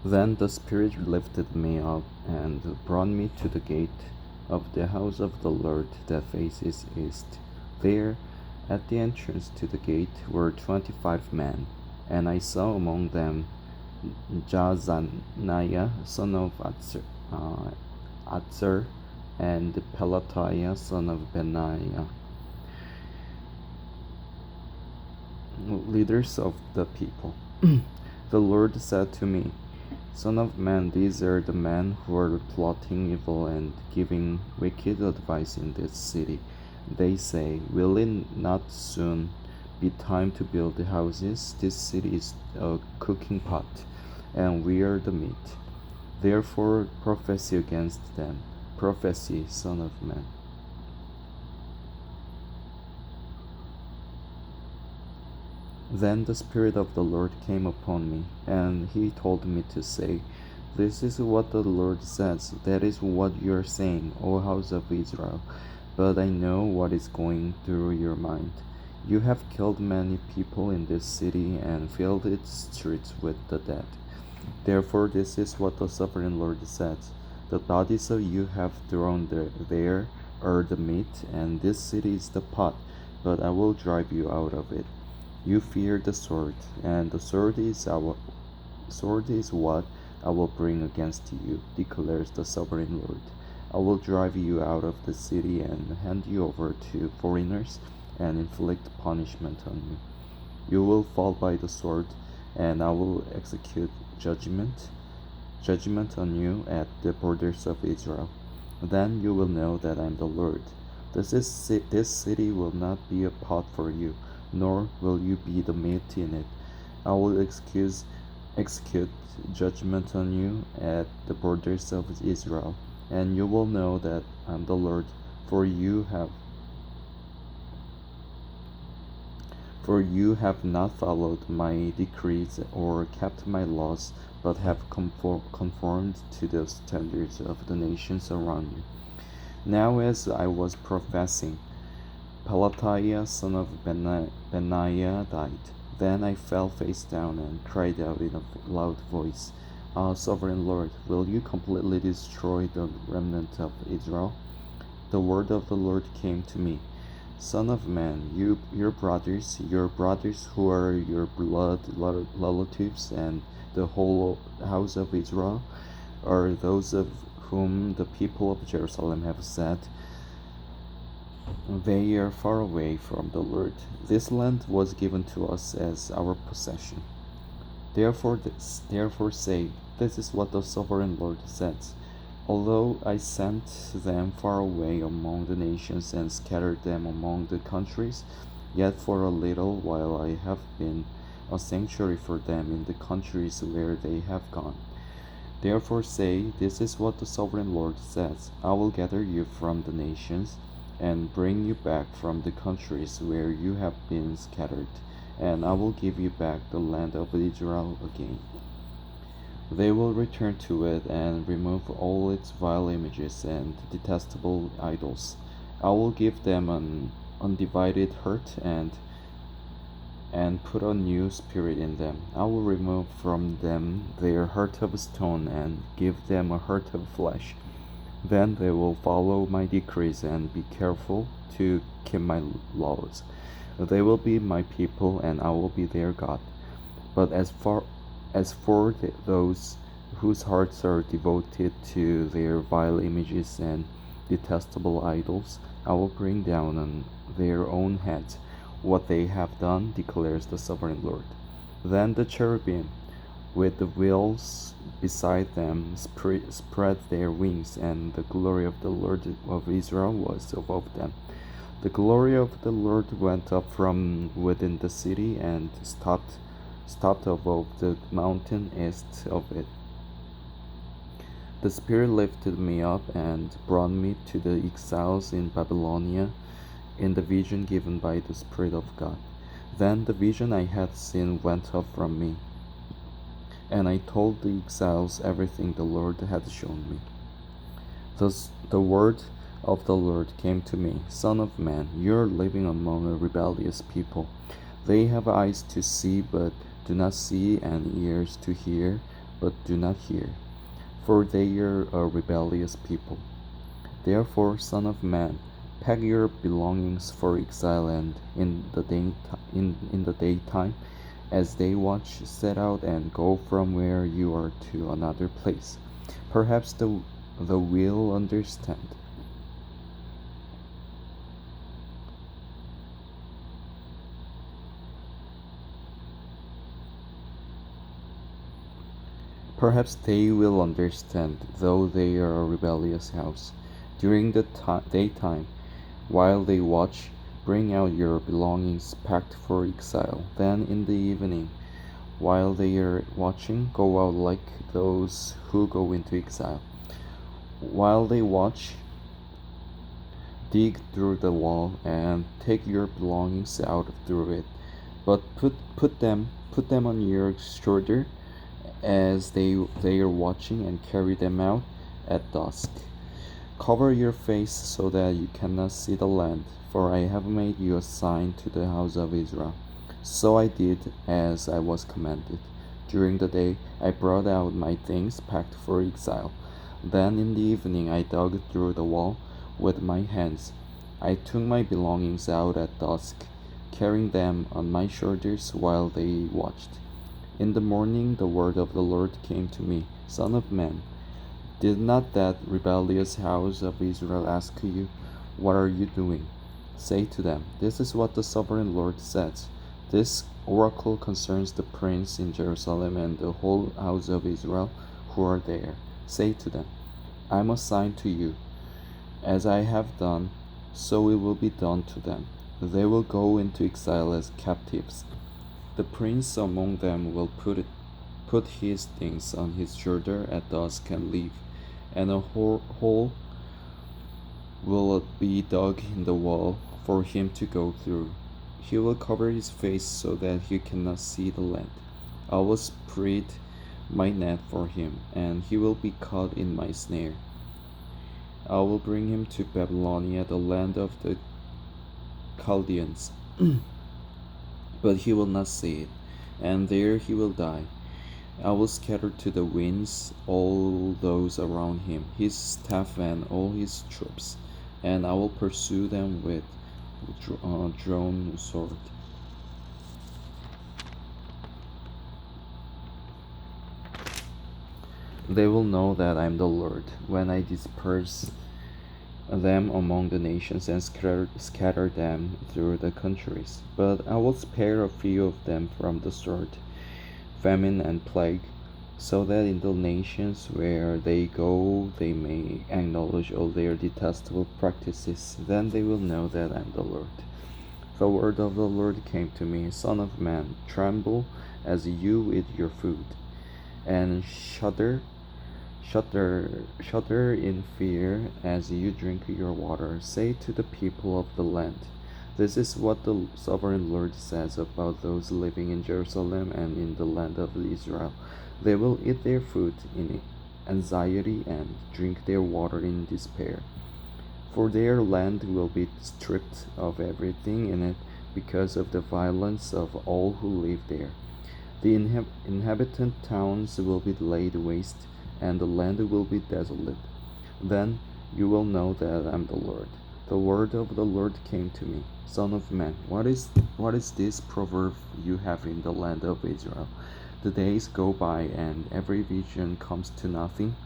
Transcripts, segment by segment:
Then the Spirit lifted me up and brought me to the gate of the house of the Lord that faces east. There, at the entrance to the gate, were 25 men, and I saw among them Jazaniah, son of Atzur, and Pelatiah, son of Benaiah, leaders of the people. The Lord said to me, Son of man, these are the men who are plotting evil and giving wicked advice in this city. They say, Will it not soon be time to build the houses? This city is a cooking pot, and we are the meat. Therefore prophesy against them. Prophesy, Son of man. Then the Spirit of the Lord came upon me, and he told me to say, This is what the Lord says. That is what you are saying, O house of Israel. But I know what is going through your mind. You have killed many people in this city and filled its streets with the dead. Therefore, this is what the sovereign Lord says. The bodies of you have thrown there are the meat, and this city is the pot, but I will drive you out of it. You fear the sword, and the sword is what I will bring against you, declares the sovereign Lord. I will drive you out of the city and hand you over to foreigners and inflict punishment on you. You will fall by the sword, and I will execute judgment on you at the borders of Israel. Then you will know that I am the Lord. This city will not be a pot for you, nor will you be the meat in it. I will execute judgment on you at the borders of Israel, and you will know that I am the Lord, for you have not followed my decrees or kept my laws, but have conformed to the standards of the nations around you. Now as I was professing, Pelatiah, son of Benaiah, died. Then I fell face down and cried out in a loud voice, Ah, sovereign Lord, will you completely destroy the remnant of Israel? The word of the Lord came to me, Son of man, your brothers who are your blood relatives, and the whole house of Israel, are those of whom the people of Jerusalem have said, They are far away from the Lord. This land was given to us as our possession. Therefore say, This is what the sovereign Lord says. Although I sent them far away among the nations and scattered them among the countries, yet for a little while I have been a sanctuary for them in the countries where they have gone. Therefore say, This is what the sovereign Lord says. I will gather you from the nations and bring you back from the countries where you have been scattered, and I will give you back the land of Israel again. They will return to it and remove all its vile images and detestable idols. I will give them an undivided heart and put a new spirit in them. I will remove from them their heart of stone and give them a heart of flesh. Then they will follow my decrees and be careful to keep my laws. They will be my people, and I will be their God. But as for those whose hearts are devoted to their vile images and detestable idols, I will bring down on their own heads what they have done, declares the sovereign Lord. Then the cherubim, with the wheels beside them, spread their wings, and the glory of the Lord of Israel was above them. The glory of the Lord went up from within the city and stopped above the mountain east of it. The Spirit lifted me up and brought me to the exiles in Babylonia in the vision given by the Spirit of God. Then the vision I had seen went up from me, and I told the exiles everything the Lord had shown me. Thus the word of the Lord came to me, Son of man, you are living among a rebellious people. They have eyes to see, but do not see, and ears to hear, but do not hear, for they are a rebellious people. Therefore, Son of Man, pack your belongings for exile, and in the daytime, as they watch, set out and go from where you are to another place. Perhaps the will understand. Perhaps they will understand, though they are a rebellious house. During the daytime, while they watch, bring out your belongings packed for exile. Then in the evening, while they are watching, go out like those who go into exile. While they watch, dig through the wall and take your belongings out through it, but put them on your shoulder as they are watching, and carry them out at dusk. Cover your face so that you cannot see the land, for I have made you a sign to the house of Israel. So I did as I was commanded. During the day I brought out my things packed for exile. Then in the evening I dug through the wall with my hands. I took my belongings out at dusk, carrying them on my shoulders while they watched. In the morning the word of the Lord came to me, Son of man, did not that rebellious house of Israel ask you, what are you doing? Say to them, this is what the sovereign Lord says. This oracle concerns the prince in Jerusalem and the whole house of Israel who are there. Say to them, I am assigned to you. As I have done, so it will be done to them. They will go into exile as captives. The prince among them will put his things on his shoulder at dusk and leave, and a hole will be dug in the wall for him to go through. He will cover his face so that he cannot see the land. I will spread my net for him, and he will be caught in my snare. I will bring him to Babylonia, the land of the Chaldeans, but he will not see it, and there he will die. I will scatter to the winds all those around him, his staff and all his troops, and I will pursue them with drawn sword. They will know that I am the Lord when I disperse them among the nations and scatter them through the countries. But I will spare a few of them from the sword, famine, and plague, so that in the nations where they go they may acknowledge all their detestable practices. Then they will know that I am the Lord. The word of the Lord came to me, Son of man, tremble as you eat your food, and shudder in fear as you drink your water. Say to the people of the land, this is what the sovereign Lord says about those living in Jerusalem and in the land of Israel. They will eat their food in anxiety and drink their water in despair. For their land will be stripped of everything in it because of the violence of all who live there. The inhabitant towns will be laid waste, and the land will be desolate. Then you will know that I am the Lord. The word of the Lord came to me, Son of man, what is this proverb you have in the land of Israel? The days go by, and every vision comes to nothing.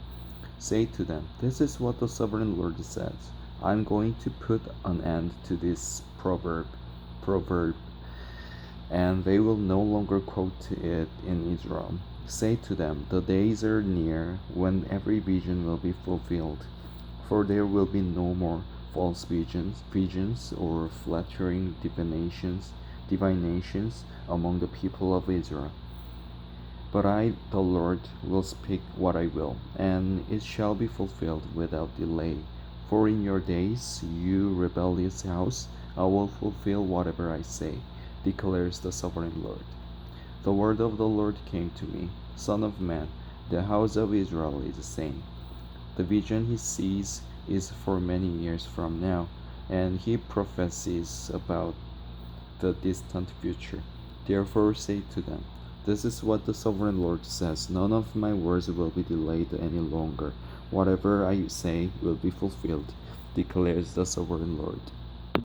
Say to them, this is what the sovereign Lord says. I am going to put an end to this proverb, and they will no longer quote it in Israel. Say to them, the days are near when every vision will be fulfilled, for there will be no more false visions or flattering divinations among the people of Israel. But I, the Lord, will speak what I will, and it shall be fulfilled without delay. For in your days, you rebellious house, I will fulfill whatever I say, declares the sovereign Lord. The word of the Lord came to me, Son of man, the house of Israel is saying, the vision he sees is for many years from now, and he prophesies about the distant future. Therefore say to them, This is what the sovereign Lord says: None of my words will be delayed any longer. Whatever I say will be fulfilled, declares the sovereign Lord.